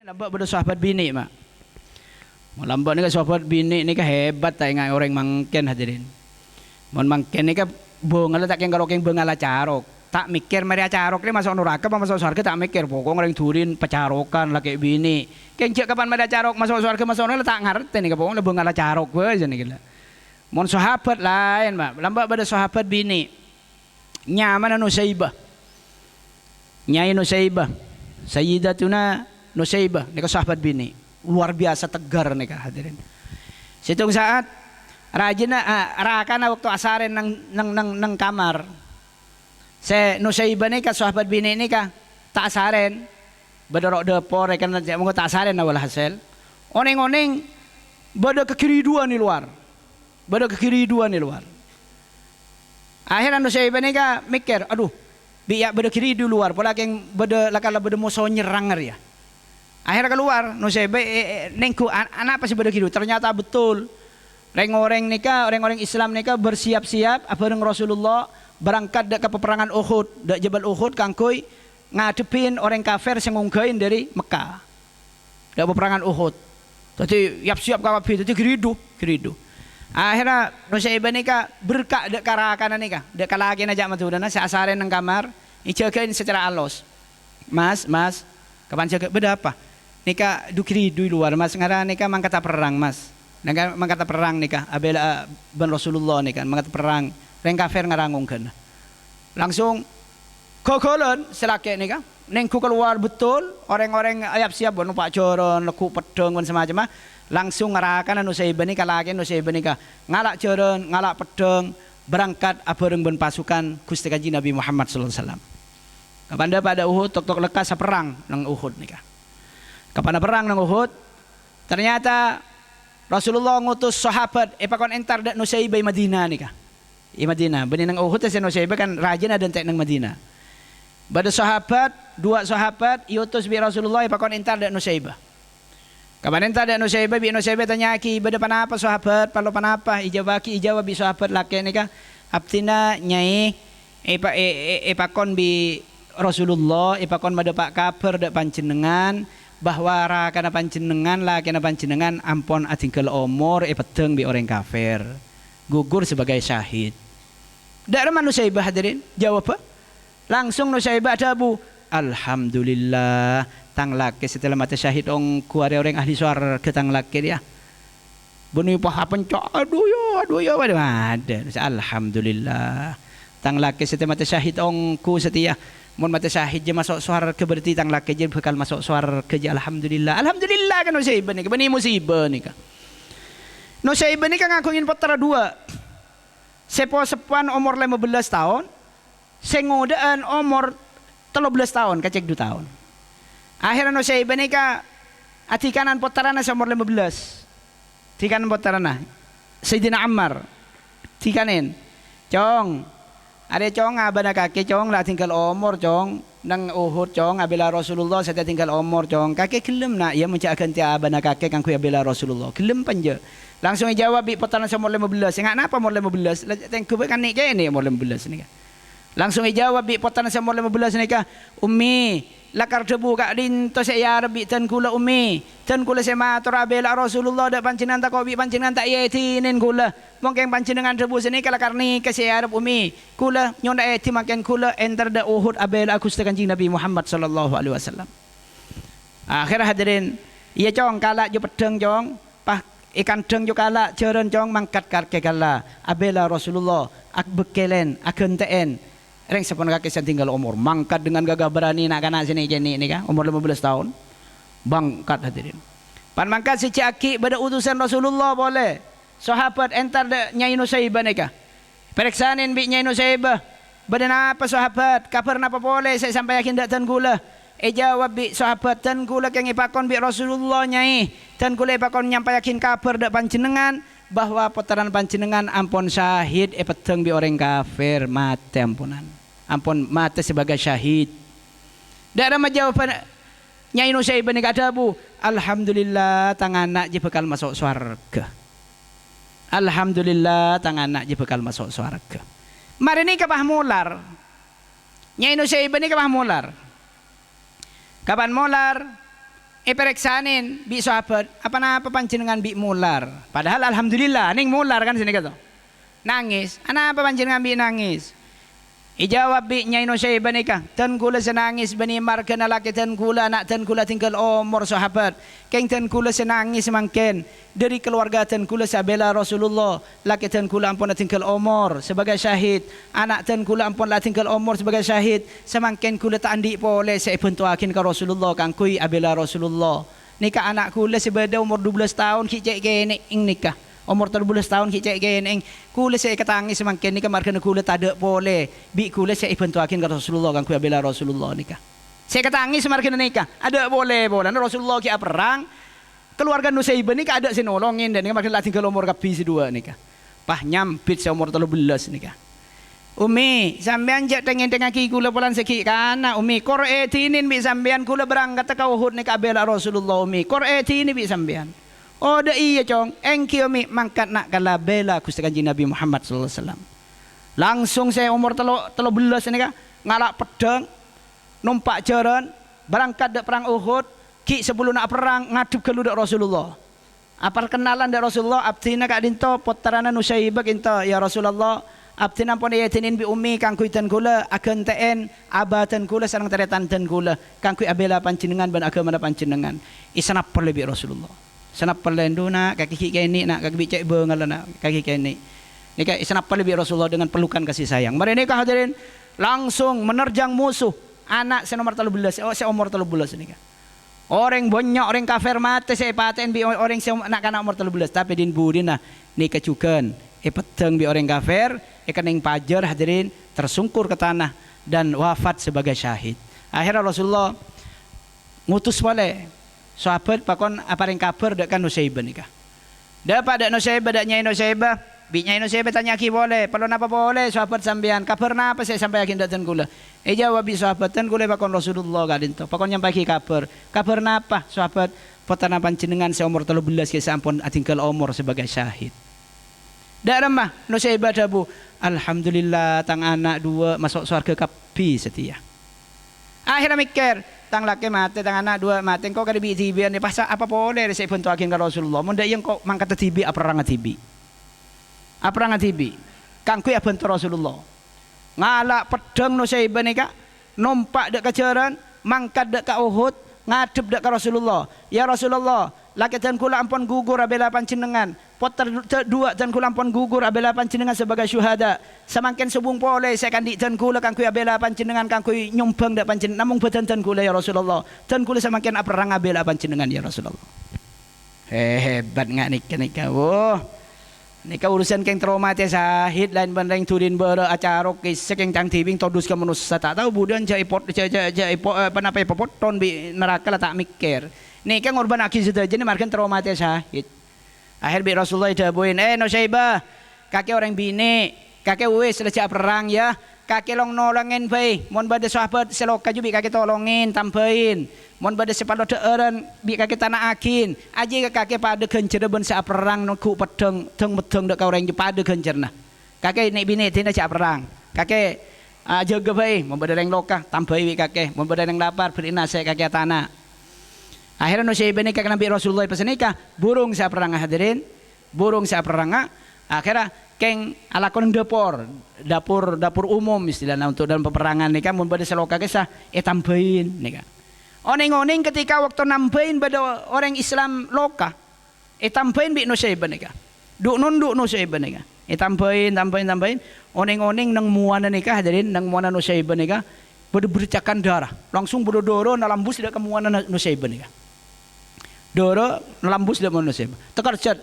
Lambat pada sahabat bini mak. Lambat ni kan sahabat bini ni kan hebat tak ingat orang mangken hadirin. Mon mangken ni kan bengala tak yang kalau bengala carok. Tak mikir mari carok ni masuk neraka apa masuk surga tak mikir pokok orang turin pacarokan laki bini. Keng cek kapan mari carok masuk surga masuk neraka tak ngerti ni kan pokok bengala carok we aja ni gila. Mon sahabat lain mak. Lambat pada sahabat bini. Nyaman Nusaibah. Nyai Nusaibah. Sayyidatuna Nusaibah, ni sahabat bini, luar biasa tegar nih hadirin. Situng saat rajin rakana waktu asarin nang kamar. Se Nusaibah nih sahabat bini nih tak asarin, bedorok depor kan mau tak asarin awal hasil. Oneng beda ke kiri dua nih luar, Akhirnya Nusaibah nih mikir, aduh, biar beda kiri di luar, pola yang beda lakala beda musuh nyerang ya. Akhirnya keluar Nusaibah nengku anak pasti pada gitu. Ternyata betul orang-orang Islam nikah bersiap-siap bareng Rasulullah berangkat ke peperangan Uhud, dak Jabal Uhud kangkui ngadepin orang kafir sing ngunggain dari Mekah. Dak peperangan Uhud. Jadi siap kawat itu geridu. Akhirnya Nusaibah nikah berkak dak karakana nikah. Dak kalagi najak matudana seasaren nang kamar, ijagain secara alus. Mas, kapan jaga beda apa? Nikah dukiri di luar mas ngara nikah mangkata perang mas mangkata perang nikah abela ben Rasulullah nikah mangkata perang reng kafir ngarangung kan langsung kokolon selake nikah nengku keluar betul orang-orang ayap siap bon pak coron leku pedang bon semacam langsung ngarakan Nusaibah nikah lagi Nusaibah nikah ngalak coron ngalak pedang berangkat abareng ben pasukan Gusti Kanjeng Nabi Muhammad sallallahu alaihi wasallam kapan pada Uhud tok lekas perang nang Uhud nikah. Kapan perang nang Uhud ternyata Rasulullah ngutus sahabat pakon entar dak Nusaibah Madinah nikah. I Madinah benih nang Uhud se Nusaibah kan rajin ada entek nang Madinah. Bada sahabat, dua sahabat iutus bi Rasulullah pakon entar dak Nusaibah. Kapan entar dak Nusaibah bi Nusaibah tanya ki bada panapa sahabat, palo panapa ijawab bi sahabat laki nikah. Abtina nyai pakon bi Rasulullah pakon bada pak kabar dak panjenengan bahwa rakana panjenengan lakana panjenengan ampon atingkel umur pedeng bi orang kafir gugur sebagai syahid. Dak ada Nusaibah hadirin jawab apa? Langsung Nusaibah dabu alhamdulillah tang laki setelah mati syahid kuare orang ahli surga tang laki dia. Benu paha pencok aduh ya ada alhamdulillah tang laki setelah mati syahid ku setia mun mati syahid je masuk surga berarti tang laki je bakal masuk surga je alhamdulillah kan Nusaibah ni bani musibah ni kan Nusaibah ni kan ngakungin putra dua sepuan umur 15 tahun sengudaan umur 13 tahun kacek 2 tahun akhirnya Nusaibah ni kan atikanan putrana umur 15 tikanan putrana Sayyidina Ammar tikanin cong ada cong abana kakek cong lah tinggal umur cong nang Uhud cong abila Rasulullah saya tinggal umur cong kakek kelem nak ia mencakkan ti abana kakek kan ku abila Rasulullah kelem panja langsung jawab bi petana umur 15 ingat napa umur 15 tengku kan ni ke ni umur 15 ni kan langsung jawab bi petana umur 15 ni kan ummi lakar debu kak din to saya rabbi tan kula ummi tan kula sema tur abila Rasulullah dak panjenengan tak bi panjenengan tak yetinin kula mungkin panjenengan debu sini kala karni ke saya arab ummi kula nyonda yeti makan kula enter da Uhud abila Gusti Kanjeng Nabi Muhammad sallallahu alaihi wasallam akhir hadirin iya cong kala jo pedeng cong pah ikan deng jo kala jeren cong mangkat karke kala abila Rasulullah ak bekelen ak genteen reng sepon kakek saya tinggal umur mangkat dengan gagah berani nak kana sini jeni ni kan umur 15 tahun bangkat hadirin pan mangkat si caki pada utusan Rasulullah boleh sahabat entar de Nyai Nusaibah ni kah periksanin bi Nyai Nusaibah bada apa sahabat kabar napa boleh saya sampai yakin dak tan gula jawab bi sahabat tan gula kang ipakon bi Rasulullah Nyai tan gula ipakon nyampai yakin kabar dak panjenengan bahwa putaran panjenengan ampun syahid pedeng bi orang kafir mati ampunan ampun mati sebagai syahid dak ada jawaban Nyai Nusaibah ni kata bu alhamdulillah tangan anak je bakal masuk surga alhamdulillah tangan anak je bakal masuk surga mari ni kapah mular Nyai Nusaibah ni kapah mular kapan mular periksanin bi sahabat apa panjenengan bi mular. Padahal alhamdulillah ning mular kan sini kata. Nangis. Apa panjenengan bi nangis? Ijawab bi Nyai Nusaibah nikah. Tan kula senangis bani marga laki tan kula anak tan kula tinggal umur sahabat. Keng tan kula senangis mangken dari keluarga tan kula sabela Rasulullah. Laki tan kula ampun tinggal umur sebagai syahid. Anak tan kula ampun tinggal umur sebagai syahid. Semangken kula tak andi boleh saya bentuakin ke Rasulullah kang kui abela Rasulullah. Nikah anak kula sebeda umur 12 tahun kicek kene ing nikah. Umur 13 tahun kicek geneng kula saya ketangis semangkin nikah markana kula tak ada boleh bi kula saya bentuakin ke Rasulullah kan kula bela Rasulullah nikah saya ketangis markana nikah ada boleh Rasulullah ki perang keluarga Nusaibah nikah ada sinolongin dan nikah markana tinggal umur kapi sedua nikah pah nyampit saya umur 13 nikah Umi sampean jak tengen-tengen ki kula pulan seki kana Umi kor etinin bi sampean kula berangkat ke Uhud nikah bela Rasulullah Umi kor etini bi sampean. Oh dah iya cong, engkau mi mangkat nak kala bela Gusti Kanjeng Nabi Muhammad sallallahu alaihi wasallam. Langsung saya umur telo belas ini kan ngalak pedang, numpak jaran, berangkat dak perang Uhud, ki sebelum nak perang ngadep ke ludak Rasulullah. Apal kenalan dak Rasulullah, abdina kak dinto potarana Nusaibah kinto ya Rasulullah, abdina pun ayatinin bi ummi kang kuitan kula akan teen abatan kula sareng teretan ten kula kang kui abela panjenengan ban agama panjenengan. Isanap perle bi Rasulullah. Sanap perlenduna kaki kini nak kaki cek bengal nak kaki kini. Nika sanap lebih Rasulullah dengan pelukan kasih sayang. Mari nikah hadirin langsung menerjang musuh anak senomor 13 seumur 13 nika. Orang banyak orang kafir mati saya paten bi orang anak anak umur 13 tapi din budina nika cukan peteng bi orang kafir kening pajar hadirin tersungkur ke tanah dan wafat sebagai syahid. Akhirnya Rasulullah ngutus balik sahabat pakon apa yang kabar dak kan Nusaibah nikah. Dapat dak Nusaibah dak Nyai Nusaibah, bi Nyai Nusaibah tanya ki boleh, perlu napa boleh sahabat sampean. Kabar napa saya sampai yakin dak ten kula. Jawab bi sahabat ten kula pakon Rasulullah kadin to. Pakon nyampai ki kabar. Kabar napa sahabat potana panjenengan seumur 13 ki sampun atinggal umur sebagai syahid. Dak remah Nusaibah dabu, alhamdulillah tang anak dua masuk surga kapi setia. Akhirnya mikir tang laki mati, tang anak dua mati, kau kada bi tibi ni pasal apa boleh saya bentuk akin ke Rasulullah. Munda yang kau mangkat tibi apa orang tibi, apa orang tibi, kangku ya bentuk Rasulullah. Ngalak pedang Nusaibah ni kak, numpak dek kejaran, mangkat dek ke Uhud, ngadep dek ke Rasulullah. Ya Rasulullah, laki dan kula ampun gugur abela panjenengan. Poter dua dan kula ampun gugur abela panjenengan sebagai syuhada. Semakin subung boleh saya kandi dan kula kangku abela panjenengan kangku nyumbang dak panjenengan namung badan dan kula ya Rasulullah. Dan kula semakin perang abela panjenengan ya Rasulullah. Hebat ngak nikah. Wah. Nika urusan keng traumatis sahid lain bandeng turin bara acara kisah keng tang tibing todus ke manusia tak tahu budan jaipot apa napa poton bi neraka lah tak mikir. Nika ngorban akhir sudah jadi markan traumatis sahid. Akhir bi Rasulullah dabuin, Nusaibah, kakek orang bini, kakek wis selesai perang ya, kakek long nolongin bae, mon bade sahabat seloka juga kakek tolongin, tambahin, mon bade sepalo deuran bi kakek tanah akin, aji ke kakek pada gencer ben sa perang noku pedeng teng medeng dek orang pada gencerna, kakek nek bini tina sa perang, kakek jaga bae, mon bade reng loka, tambahi kakek, mon bade reng lapar beri nasi kakek tanah. Akhirnya Nusaibah nikah Nabi Rasulullah pas nikah burung sa perang hadirin burung sa perang akhirnya keng alakon dapur umum istilahnya untuk dalam peperangan nikah mun bade seloka kisah tambahin nikah oning ketika waktu nambahin pada orang Islam loka tambahin bi Nusaibah nikah duk Nusaibah nikah tambahin oning nang muana nikah hadirin nang muana Nusaibah nikah bercakan darah langsung berdoro nalambus dak kemuana Nusaibah nikah doro lambus dak Nusaibah tekar cat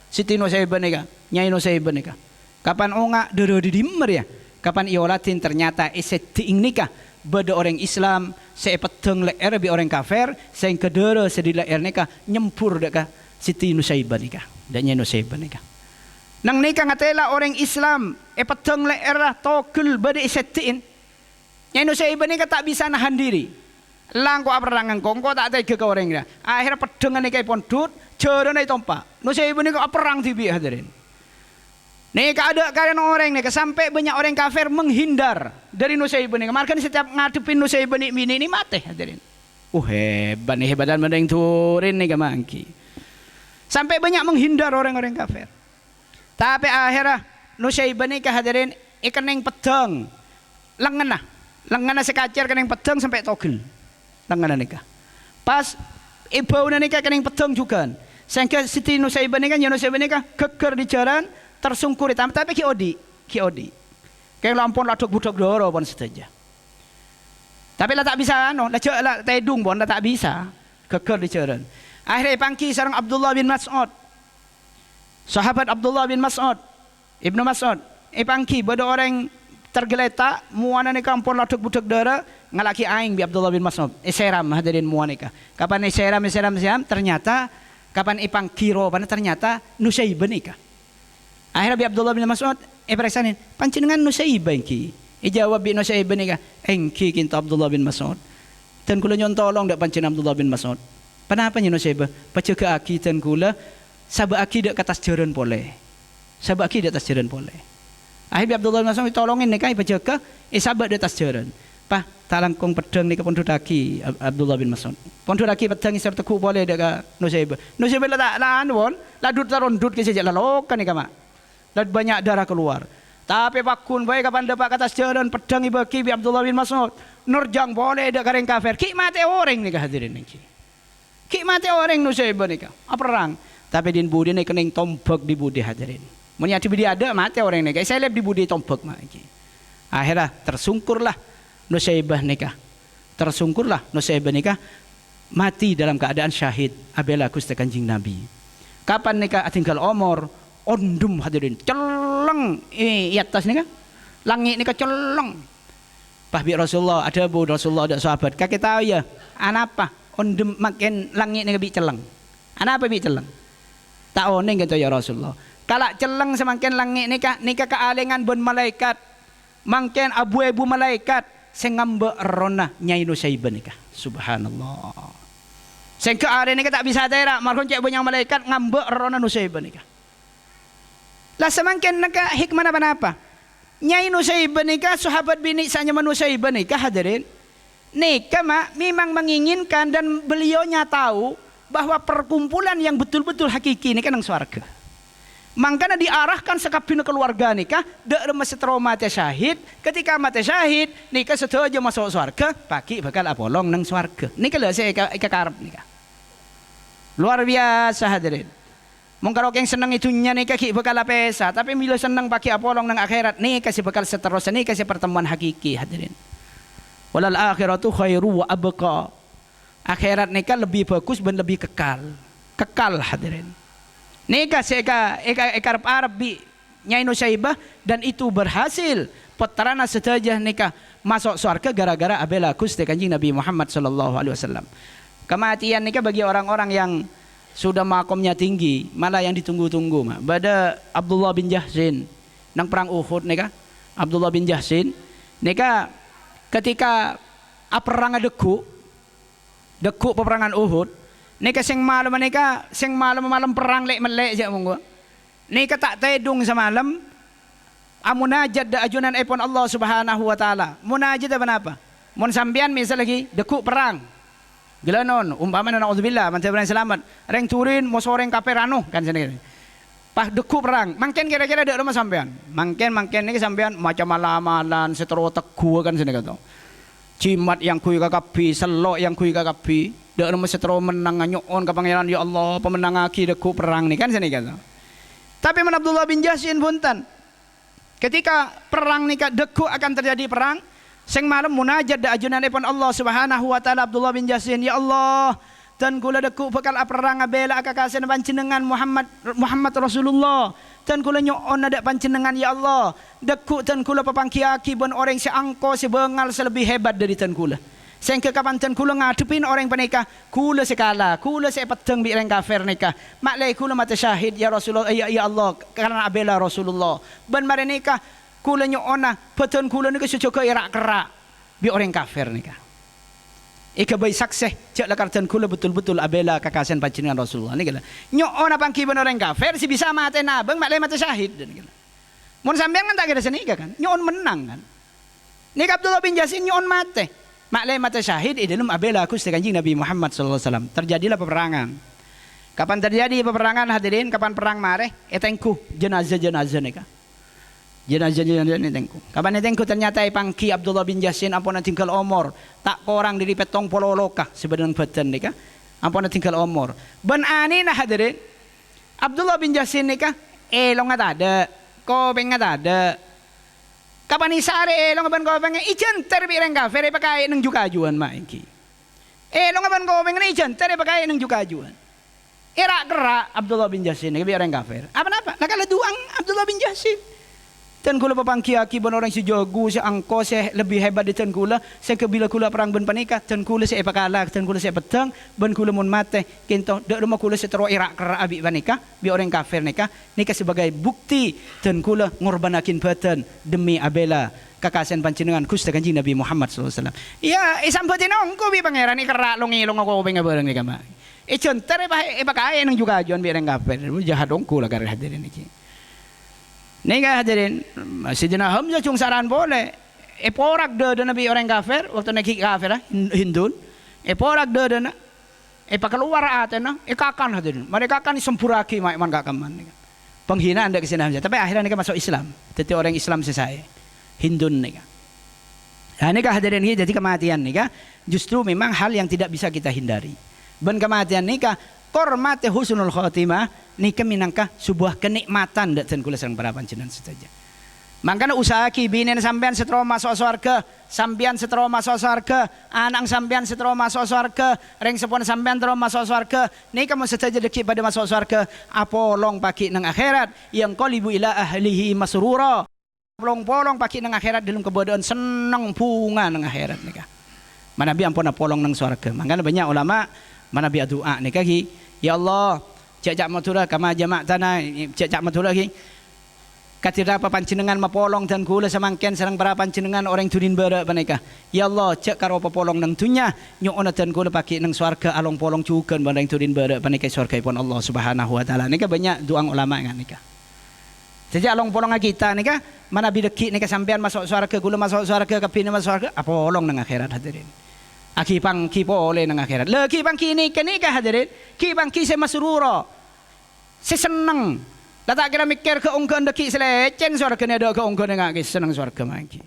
Siti Nusaibah nika Nyai Nusaibah nika kapan onga doro didimer ya kapan iolatin ternyata diing nikah beda orang Islam saya peteng leer bi orang kafir saya kedoro sedih leer nikah nyempur dak Siti Nusaibah nika dan Nyai Nusaibah nika nang nikah ngatela orang Islam peteng leer lah tokul beda diin Nyai Nusaibah nika tak bisa nahan diri langko perangan kongko tak tega ke orang dia. Akhirnya pedengan ni kai pondut, jaran ni tompa. Nusaibah ni perang tibi hadirin. Ni ada kalian orang ni sampai banyak orang kafir menghindar dari Nusaibah ni. Kemarin setiap ngadepin Nusaibah ni ini mati hadirin. Hebat nih, hebatan mending turin nih kamangki. Sampai banyak menghindar orang-orang kafir. Tapi akhirnya Nusaybah nih hadirin ikan yang pedang. Lengan sekacer keneng pedang sampai togel. Lengan nikah. Pas ibu nikah keneng pedang juga. Sehingga Siti Nusaybah nikah, Nusaybah nikah geger di jalan tersungkur tapi kiodi. Kayak lampon laduk budok doro pun saja. Tapi lah tak bisa lah tedung pun lah tak bisa. Geger di jalan. Akhirnya pangki seorang Abdullah bin Mas'ud. Sahabat Abdullah bin Mas'ud, Ibnu Mas'ud, pangki bodo orang tergeletak muana ni kampung laduk budok dara ngalaki aing bi Abdullah bin Mas'ud. Seram hadirin muanika. Kapan seram ternyata kapan ipang kiro pada ternyata Nusaybah nikah. Akhirnya bi Abdullah bin Mas'ud pereksanin panjenengan Nusaybah engki. Jawab bi Nusaybah nikah engki kinta Abdullah bin Mas'ud. Dan kula nyon tolong dak panjenengan Abdullah bin Mas'ud. Kenapa nya Nusaybah? Pajaga aki dan kula sabak aki dak katas jaran boleh. Sabak aki dak atas jaran boleh. Akhirnya Abdullah bin Mas'ud tolongin nikah pajaga sahabat di atas jaran. Pah talangkong pedang nikah pondok daki Abdullah bin Mas'ud. Pondok daki pedang isar teku boleh dak Nusaybah. Nusaybah la anwon la dut tarondut ke sejak lalokan nikah mak. Dan banyak darah keluar. Tapi pakun baik kapan dapat atas jaran pedang ibaki bi Abdullah bin Mas'ud. Nerjang boleh dak kareng kafir. Ki mate orang nikah hadirin niki. Ki mate orang Nusaybah nikah. Perang. Tapi din budi nek kening tombak di budi hadirin. Menyati dia ada mati orang nikah. Saya lihat di budi tombak maki. Akhirnya tersungkurlah Nusaybah nikah. Tersungkurlah Nusaybah nikah mati dalam keadaan syahid. Abela Gusti Kanjeng Nabi. Kapan nikah tinggal umur ondum hadirin. Celeng ini atas nikah. Langit nikah celeng. Pahbi Rasulullah ada bu Rasulullah ada sahabat. Kakek tahu ya. Anapa ondum makin langit nikah bi celeng. Anapa bi celeng? Tak oning kata ya Rasulullah. Kalau celeng semakin langit nikah kealengan bon malaikat. Mangken abu-abu malaikat sing ngambek rona Nyai Nusaybah nikah. Subhanallah. Sing kealen nikah tak bisa terak marhum cek banyak malaikat ngambek rona Nusaybah nikah. Lah semakin nikah hikmah apa? Nyai Nusaybah nikah sahabat bini sanya Nusaybah nikah hadirin. Nikah memang menginginkan dan beliaunya tahu bahwa perkumpulan yang betul-betul hakiki ini kan nang swarga. Mangkana diarahkan sekabina keluarga nikah dak mesti trauma mati syahid. Ketika mati syahid nikah setuju masuk swarga, pagi bakal apolong nang swarga. Nikah lho saya karep nikah. Luar biasa hadirin. Mung karo keng seneng itunya nikah ki bakal pesa, tapi mila seneng pagi apolong nang akhirat nikah si bakal seterusnya nikah si pertemuan hakiki hadirin. Walal akhiratu khairu wa abqa. Akhirat nikah lebih bagus dan lebih kekal. Kekal hadirin. Nikah seka ekarap Arab bi Nyai Nusaybah dan itu berhasil. Peterana setajah nikah masuk surga gara-gara abela Gusti Kanjeng Nabi Muhammad sallallahu alaihi wasallam. Kematian nikah bagi orang-orang yang sudah makomnya tinggi, malah yang ditunggu-tunggu. Pada Abdullah bin Jahsin nang perang Uhud nikah. Abdullah bin Jahsin nikah ketika perang deku peperangan Uhud. Nika sing malam malam perang lek melek je monggo. Nika tak tedung semalam. Amunajat da ajunan epon Allah Subhanahu wa taala. Munajat apa? Mun sampean misal lagi deku perang. Gelanon umpama naudzubillah man selamat. Reng turin mo soreng kaperano kan sini. Pas deku perang, mangken kira-kira dek rumah sampean. Mangken niki sampean macam malam-malam setero teguh kan sini kata. Cimat yang kui kakapi, selok yang kui kakapi. Dak rumah setero menang nyoon ke pangeran ya Allah pemenang aki deku perang ni kan sini kata. Tapi man Abdullah bin Jahsin punten. Ketika perang nikah deku akan terjadi perang, sing malam munajat da ajunanipun Allah Subhanahu wa taala Abdullah bin Jahsin ya Allah dan kula deku bakal perang abela akakasen panjenengan Muhammad Rasulullah dan kula nyoon ada panjenengan ya Allah deku dan kula papangkiaki bon orang seangko sebengal selebih hebat dari tan kula. Sehingga kapan tan kula ngadepin orang penikah kula sekala kula sepedeng bi orang kafir nikah maklai kula mata syahid ya Rasulullah ya Allah karena abela Rasulullah ban mare nikah kula nyoona beton kula nikah sejogo irak kerak bi orang kafir nikah ika bayi sakseh cek lakartan kula betul-betul abela kakasen panjenengan Rasulullah nikah nyoona pangkiban orang kafir si bisa mate nabeng maklai mata syahid nikah mun sampean kan tak kira senika kan nyoon menang kan nikah Abdullah bin Jahsin nyoon mate Maklai mata syahid dalam abela aku kanjeng Nabi Muhammad sallallahu alaihi wasallam. Terjadilah peperangan. Kapan terjadi peperangan hadirin? Kapan perang mareh? Etengku jenazah-jenazah nika. Jenazah-jenazah etengku. Kapan etengku ternyata pangki Abdullah bin Jasin ampun tinggal umur. Tak korang dari petong pololokah sebenarnya badan nika. Ampun tinggal umur. Ben ani nah hadirin. Abdullah bin Jasin nika elong ada. Ko pengat ada. Kapan isare elong ban ko pengen ijen terbireng kafir pakai nang jukajuan maiki. Elong ban ko pengen ijen pakai nang jukajuan. Era gerak Abdullah bin Jasin ni orang kafir. Apa? Nakala duang Abdullah bin Jasin. Tan kula papangki aki ban orang si jago si angko si lebih hebat di tan kula. Saya kebila kula perang ben panika tan kula si epakala tan kula si petang ben kula mun mate kinto dak rumah kula si tero era gerak abi panika bi orang kafir nika sebagai bukti tan kula ngorbanakin batan demi abela kakasen panjenengan Gusti Kanjeng Nabi Muhammad sallallahu alaihi wasallam. Ya isampetin ongko bi pangeran kerak long-ilong ako pengen bareng nika mah. Contoh pakai nang juga ajuan biar kafir. Jahat ongko lah karena hadirin ini. Nika hadirin Sayyidina Hamzah cung saran boleh. Porak de nabi orang kafir waktu nak kafir Hindun. Porak de na. Keluar atena. Kakan hadirin. Mereka akan disempuraki man kakaman. Penghinaan dak Sayyidina Hamzah. Tapi akhirnya nika masuk Islam. Jadi orang Islam selesai. Hindun nika. Nah nika hadirin ini jadi kematian nika justru memang hal yang tidak bisa kita hindari. Ben kematian nikah kormate husnul khotimah nikah minangka sebuah kenikmatan dan kula sareng para panjenengan saja. Mangkana usaha ki binen sampean setro masuk surga, sampean setro masuk surga, anak sampean setro masuk surga, reng sepon sampean setro masuk surga, nikah mesti saja deki pada masuk surga, apolong paki nang akhirat yang qalibu ila ahlihi masrura. Polong-polong paki nang akhirat dalam kebodohan senang bunga nang akhirat nikah. Mana bi ampun polong nang surga. Mangkana banyak ulama mana biar doa ni kaki ya Allah cak matura kama jamak tanah cak matura ki katira apa panjenengan mapolong dan kula samangken sareng para panjenengan orang turin bara panika ya Allah cak karo papolong nang dunya nyuona dan kula paki nang swarga along polong cukeun bareng turin bara panika swargaipun Allah Subhanahu wa taala nika banyak doa ulama ngan nika sejak along polong kita nika mana bideki nika sampean masuk swarga kula masuk swarga kapine masuk swarga apolong nang akhirat hadirin. Aki pangki boleh nang akhirat. Le ki pangki ni kenika hadirin. Ki pangki se masrura. Se seneng. Tak kira mikir ke ongkon deki selecen surga ni ada ke ongkon ngaki seneng surga mangki.